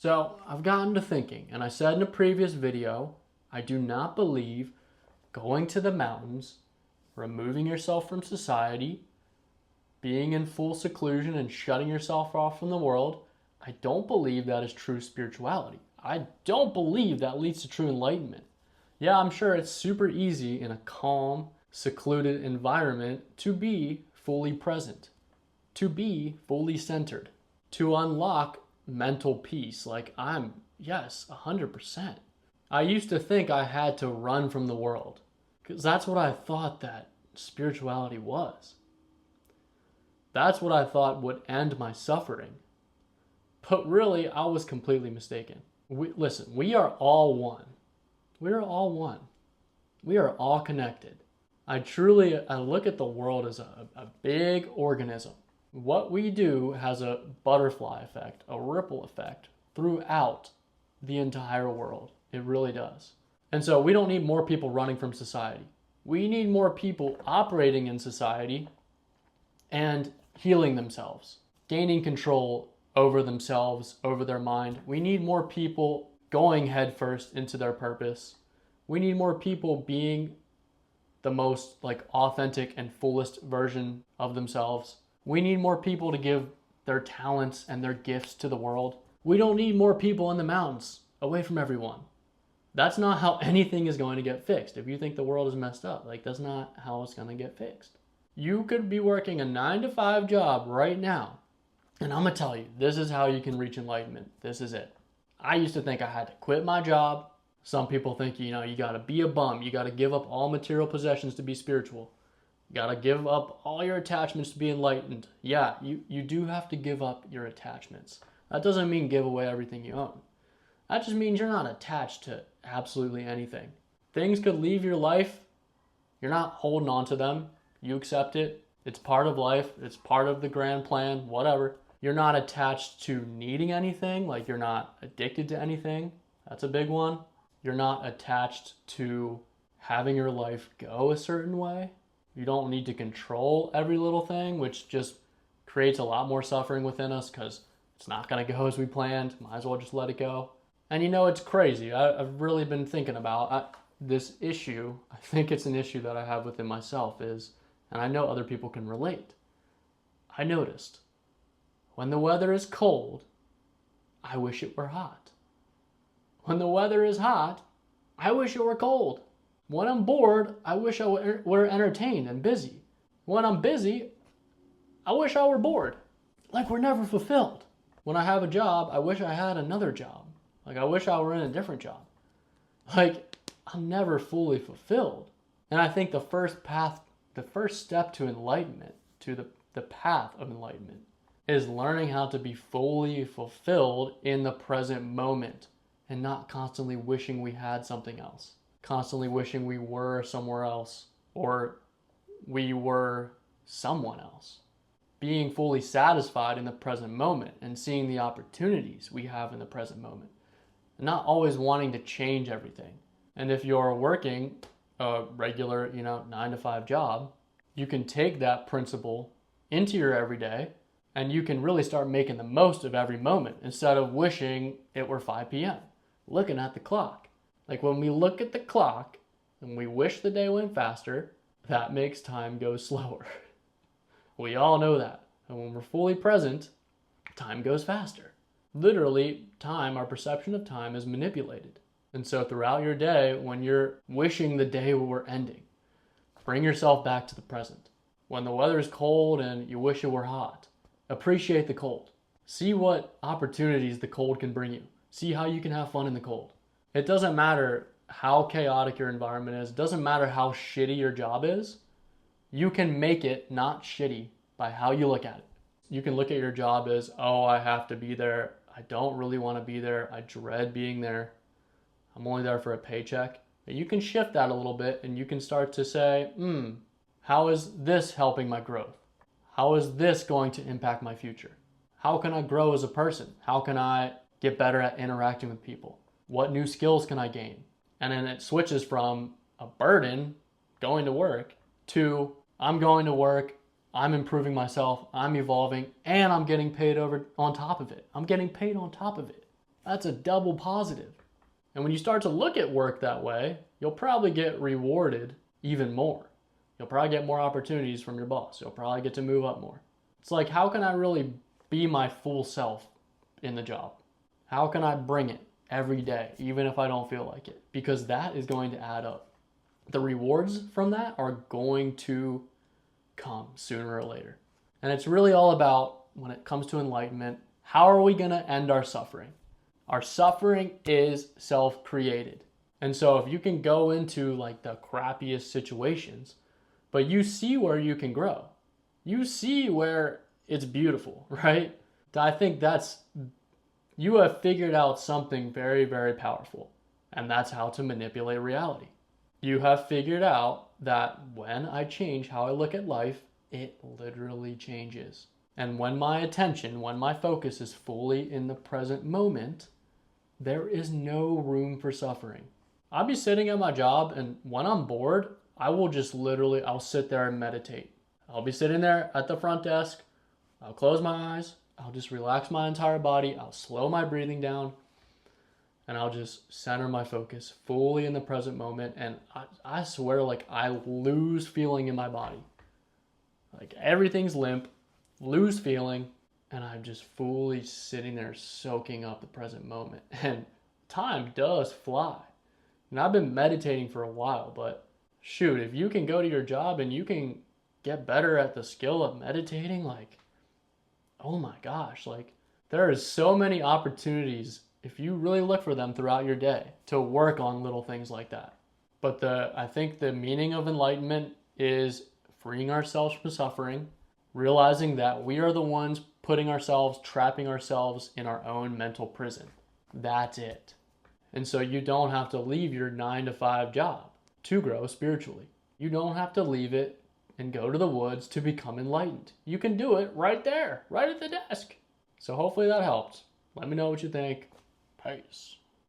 So I've gotten to thinking, and I said in a previous video, I do not believe going to the mountains, removing yourself from society, being in full seclusion and shutting yourself off from the world, I don't believe that is true spirituality. I don't believe that leads to true enlightenment. Yeah, I'm sure it's super easy in a calm, secluded environment to be fully present, to be fully centered, to unlock mental peace. Yes, 100%. I used to think I had to run from the world because that's what I thought that spirituality was. That's what I thought would end my suffering. But really, I was completely mistaken. Listen, we are all one. We are all one. We are all connected. I look at the world as a big organism. What we do has a butterfly effect, a ripple effect throughout the entire world. It really does. And so we don't need more people running from society. We need more people operating in society and healing themselves, gaining control over themselves, over their mind. We need more people going headfirst into their purpose. We need more people being the most authentic and fullest version of themselves. We need more people to give their talents and their gifts to the world. We don't need more people in the mountains away from everyone. That's not how anything is going to get fixed. If you think the world is messed up, that's not how it's going to get fixed. You could be working a 9-to-5 job right now, and I'm going to tell you, this is how you can reach enlightenment. This is it. I used to think I had to quit my job. Some people think, you got to be a bum. You got to give up all material possessions to be spiritual. You got to give up all your attachments to be enlightened. Yeah, you do have to give up your attachments. That doesn't mean give away everything you own. That just means you're not attached to absolutely anything. Things could leave your life. You're not holding on to them. You accept it. It's part of life. It's part of the grand plan, whatever. You're not attached to needing anything, you're not addicted to anything. That's a big one. You're not attached to having your life go a certain way. You don't need to control every little thing, which just creates a lot more suffering within us because it's not going to go as we planned. Might as well just let it go. And it's crazy. I've really been thinking about this issue. I think it's an issue that I have within myself and I know other people can relate. I noticed when the weather is cold, I wish it were hot. When the weather is hot, I wish it were cold. When I'm bored, I wish I were entertained and busy. When I'm busy, I wish I were bored. We're never fulfilled. When I have a job, I wish I had another job. I wish I were in a different job. I'm never fully fulfilled. And I think the first step to enlightenment, to the path of enlightenment, is learning how to be fully fulfilled in the present moment and not constantly wishing we had something else, constantly wishing we were somewhere else or we were someone else. Being fully satisfied in the present moment and seeing the opportunities we have in the present moment, and not always wanting to change everything. And if you're working a regular, 9-to-5 job, you can take that principle into your everyday and you can really start making the most of every moment instead of wishing it were 5 p.m. Looking at the clock. When we look at the clock and we wish the day went faster, that makes time go slower. We all know that. And when we're fully present, time goes faster. Literally, time, our perception of time is manipulated. And so throughout your day, when you're wishing the day were ending, bring yourself back to the present. When the weather is cold and you wish it were hot, appreciate the cold. See what opportunities the cold can bring you. See how you can have fun in the cold. It doesn't matter how chaotic your environment is. It doesn't matter how shitty your job is. You can make it not shitty by how you look at it. You can look at your job as, oh, I have to be there. I don't really want to be there. I dread being there. I'm only there for a paycheck. And you can shift that a little bit and you can start to say, how is this helping my growth? How is this going to impact my future? How can I grow as a person? How can I get better at interacting with people? What new skills can I gain? And then it switches from a burden, going to work, to I'm going to work, I'm improving myself, I'm evolving, and I'm getting paid over on top of it. I'm getting paid on top of it. That's a double positive. And when you start to look at work that way, you'll probably get rewarded even more. You'll probably get more opportunities from your boss. You'll probably get to move up more. It's like, how can I really be my full self in the job? How can I bring it every day, even if I don't feel like it? Because that is going to add up. The rewards from that are going to come sooner or later. And it's really all about, when it comes to enlightenment, how are we going to end our suffering? Our suffering is self-created. And so if you can go into like the crappiest situations, but you see where you can grow, you see where it's beautiful, right? I think you have figured out something very, very powerful, and that's how to manipulate reality. You have figured out that when I change how I look at life, it literally changes. And when my attention, when my focus is fully in the present moment, there is no room for suffering. I'll be sitting at my job, and when I'm bored, I'll sit there and meditate. I'll be sitting there at the front desk, I'll close my eyes, I'll just relax my entire body, I'll slow my breathing down, and I'll just center my focus fully in the present moment. And I swear, like, I lose feeling in my body. Like, everything's limp, lose feeling, and I'm just fully sitting there soaking up the present moment. And time does fly. And I've been meditating for a while, but shoot, if you can go to your job and you can get better at the skill of meditating, like, oh my gosh, like, there is so many opportunities if you really look for them throughout your day to work on little things like that. But I think the meaning of enlightenment is freeing ourselves from suffering, realizing that we are the ones trapping ourselves in our own mental prison. That's it. And so you don't have to leave your 9-to-5 job to grow spiritually. You don't have to leave it and go to the woods to become enlightened. You can do it right there, right at the desk. So hopefully that helped. Let me know what you think. Peace.